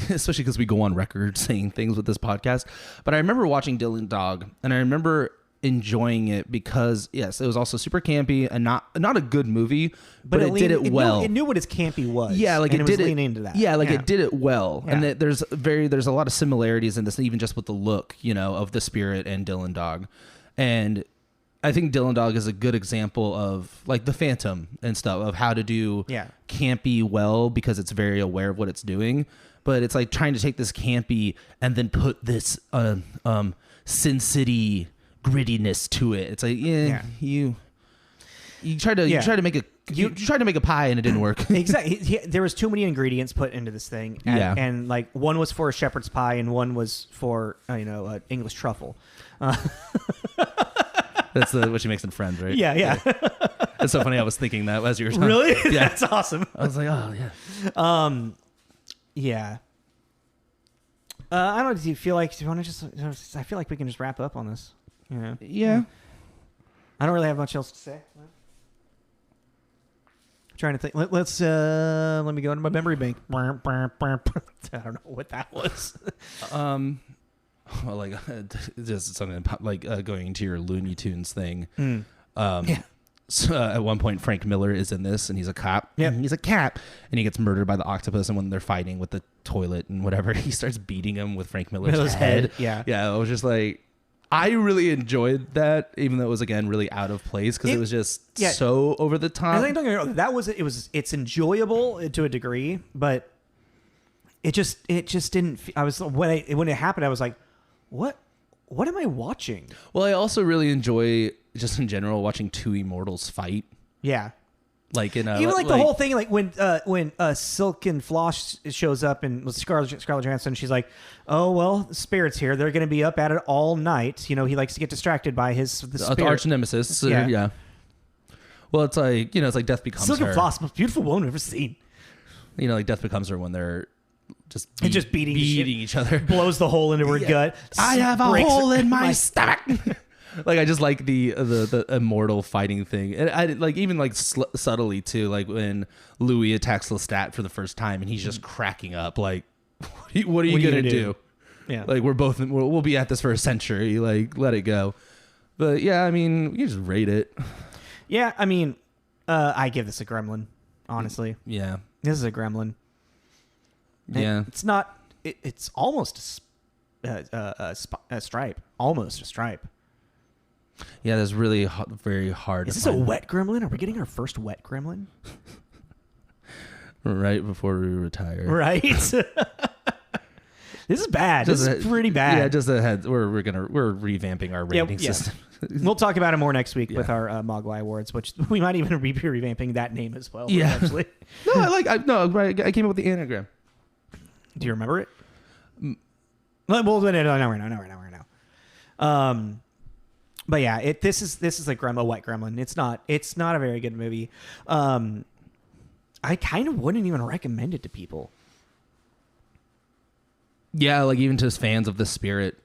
especially because we go on record saying things with this podcast. But I remember watching Dylan Dog, and I remember enjoying it because yes, it was also super campy and not a good movie, but it did it well. It knew what its campy was. Yeah, like and it was did leaning into that. Yeah, like it did it well, Yeah. and there's a lot of similarities in this, even just with the look, of the Spirit and Dylan Dog, and I think Dylan Dog is a good example of like the Phantom and stuff of how to do campy well because it's very aware of what it's doing, but it's like trying to take this campy and then put this Sin City grittiness to it. It's like you tried to make a pie and it didn't work. Exactly. There was too many ingredients put into this thing, and like one was for a shepherd's pie and one was for English truffle. That's what she makes in Friends, right? Yeah. It's so funny. I was thinking that as you were talking. Really? Yeah, That's awesome. I was like, oh yeah. Yeah. I don't know. Do you feel like? Do you want to just? I feel like we can just wrap up on this. Yeah. I don't really have much else to say. I'm trying to think. Let me go into my memory bank. I don't know what that was. Well, like just something like going into your Looney Tunes thing. So at one point, Frank Miller is in this, and he's a cop. Yeah, he's a cat, and he gets murdered by the octopus. And when they're fighting with the toilet and whatever, he starts beating him with Frank Miller's head. Yeah. I was just like, I really enjoyed that, even though it was again really out of place because it was just so over the top. I think it's enjoyable to a degree, but it just didn't. I was when it happened, I was like, what am I watching? Well, I also really enjoy just in general watching two immortals fight. Yeah. Like in even like the whole thing, like when Silk and Floss shows up and with Scarlett Johansson, she's like, "Oh well, the spirit's here. They're going to be up at it all night." He likes to get distracted by the spirit. Arch nemesis. Yeah. Well, it's like it's like Death Becomes Silk Her. and Floss, most beautiful woman I've ever seen. Like Death Becomes Her when they're just beating each other, blows the hole into her gut. I have a hole in my stomach. Like I just like the immortal fighting thing, and I like even like subtly too, like when Louis attacks Lestat for the first time, and he's just cracking up. Like, what are you gonna do? Yeah, like we'll be at this for a century. Like, let it go. But yeah, I mean, you just rate it. Yeah, I mean, I give this a Gremlin. Honestly, yeah, this is a Gremlin. Yeah, it's not. It's almost a Stripe. Almost a Stripe. Yeah, that's really very hard. Is this a wet Gremlin? Are we getting our first wet Gremlin? Right before we retire. Right. This is bad. This is pretty bad. Yeah, just ahead. We're revamping our rating system. We'll talk about it more next week with our Mogwai Awards, which we might even be revamping that name as well. Yeah. Actually. I came up with the anagram. Do you remember it? Well, no, right now. But yeah, this is a wet Gremlin. It's not a very good movie. I kind of wouldn't even recommend it to people. Yeah, like even to fans of the Spirit,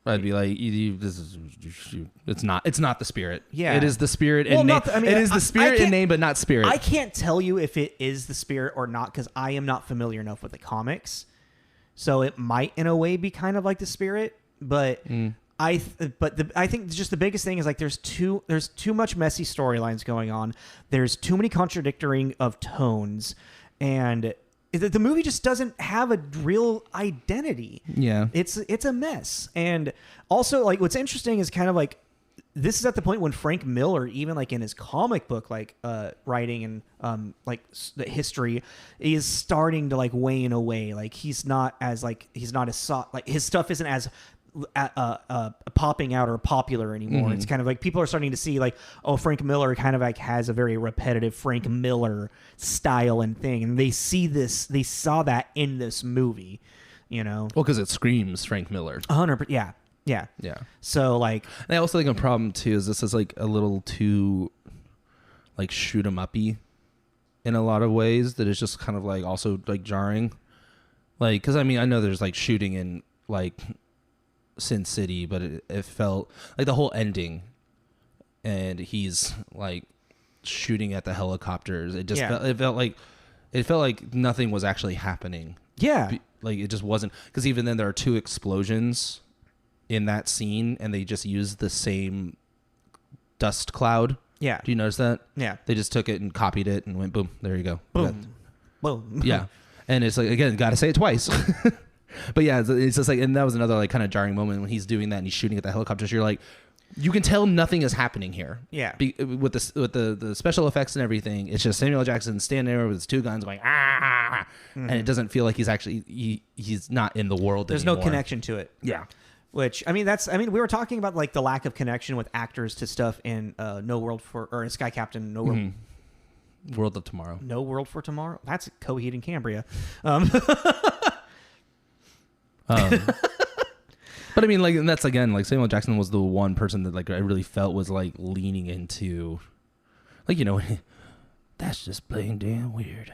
I'd be like, it's not the Spirit. Yeah, it is the Spirit in name. It is the Spirit in name, but not Spirit. I can't tell you if it is the Spirit or not because I am not familiar enough with the comics. So it might, in a way, be kind of like the Spirit, but I think just the biggest thing is like there's too much messy storylines going on. There's too many contradicting of tones, and the movie just doesn't have a real identity. Yeah, it's a mess. And also, like, what's interesting is kind of like this is at the point when Frank Miller, even like in his comic book, like writing and like the history, is starting to like wane away. Like he's not as soft. Like his stuff isn't as popping out or popular anymore. Mm-hmm. It's kind of like people are starting to see like, oh, Frank Miller kind of like has a very repetitive Frank Miller style and thing, and they saw that in this movie, Well, because it screams Frank Miller. 100%. Yeah. So like, and I also think a problem too is this is like a little too like shoot 'em uppy in a lot of ways that is just kind of like also like jarring. Like, because I mean I know there's like shooting in like Sin City, but it felt like the whole ending, and he's like shooting at the helicopters. It just it felt like nothing was actually happening. Yeah, Like it just wasn't, because even then there are 2 explosions in that scene, and they just used the same dust cloud. Yeah. Do you notice that? Yeah. They just took it and copied it and went boom. There you go. Boom. Boom. Yeah. And it's like, again, got to say it twice. But yeah, it's just like, and that was another like kind of jarring moment when he's doing that and he's shooting at the helicopters. You're like, you can tell nothing is happening here. Yeah. With the special effects and everything, it's just Samuel Jackson standing there with his 2 guns going, ah, and it doesn't feel like he's actually, he's not in the world There's anymore. no connection to it. Yeah. Which, I mean, we were talking about like the lack of connection with actors to stuff in Sky Captain, World of Tomorrow. No World for Tomorrow. That's Coheed and Cambria. But I mean, like, and that's again, like Samuel Jackson was the one person that like I really felt was like leaning into, like, you know, that's just plain damn weird.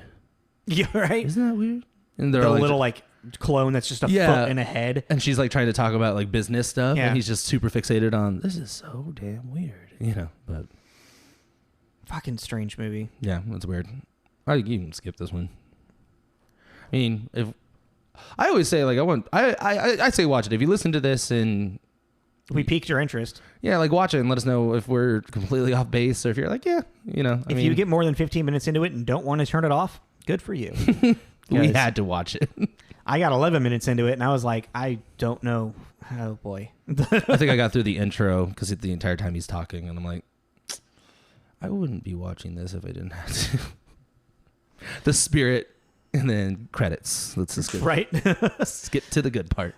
Yeah, right. Isn't that weird? And they're The like, little like clone that's just a foot and a head. and she's like trying to talk about like business stuff, Yeah. and he's just super fixated on this is so damn weird, you know. But Fucking strange movie. yeah, that's weird. You can skip this one. I mean, if I always say like I say watch it. If you listen to this and We piqued your interest. yeah, like watch it and let us know if we're completely off base, or if you're like, yeah, you know. If you get more than 15 minutes into it and don't want to turn it off, good for you. we had to watch it. I got 11 minutes into it and I was like, I don't know. Oh boy. I think I got through the intro because the entire time he's talking, and I'm like, I wouldn't be watching this if I didn't have to. The spirit, and then credits. Let's just Right? skip to the good part.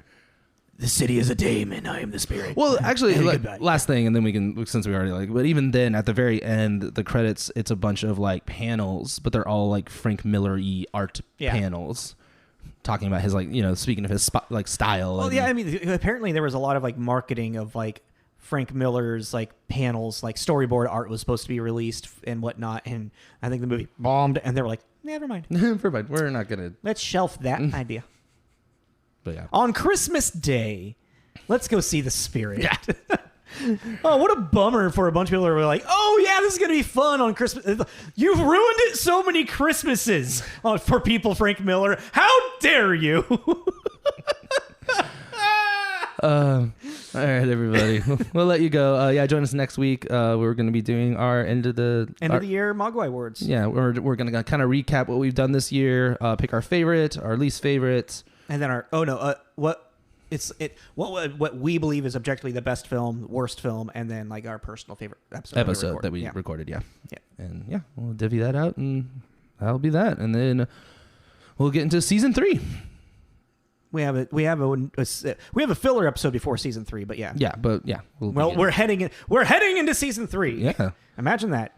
The city is a dame, and I am the spirit. Well, actually, Hey, like, goodbye. last thing, and then we can, since we already like, but even then, at the very end, the credits, it's a bunch of like panels, but they're all like Frank Miller-y art panels, talking about his like, you know, speaking of his style. Well, and, yeah, I mean, apparently there was a lot of like marketing of like Frank Miller's like panels, like storyboard art was supposed to be released and whatnot, and I think the movie bombed, and they were like, never mind, we're not gonna. let's shelf that idea. But yeah, On Christmas Day, let's go see The Spirit. Yeah. Oh, what a bummer for a bunch of people who were like, oh yeah, this is gonna be fun on Christmas. You've ruined it so many Christmases for people, Frank Miller. How dare you? all right, everybody. We'll let you go. Yeah, join us next week. We're going to be doing our end of the year Mogwai Awards. Yeah, we're going to kind of recap what we've done this year. Pick our favorite, our least favorite, and then what we believe is objectively the best film, worst film, and then like our personal favorite episode that we recorded. Yeah, and yeah, we'll divvy that out, and that'll be that, and then we'll get into season 3. We have a filler episode before season 3, but yeah. Yeah, but yeah. We're heading into season 3. Yeah. Imagine that.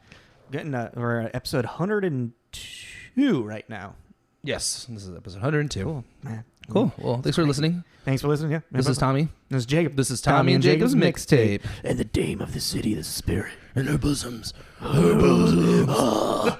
We're at episode 102 right now. Yes, this is episode 102. Cool, man. Cool. Well, thanks for listening. Thanks for listening. Yeah. This is Tommy. This is Jacob. This is Tommy and Jacob's mixtape. And the dame of the city, the spirit. In her bosoms. Her bosom.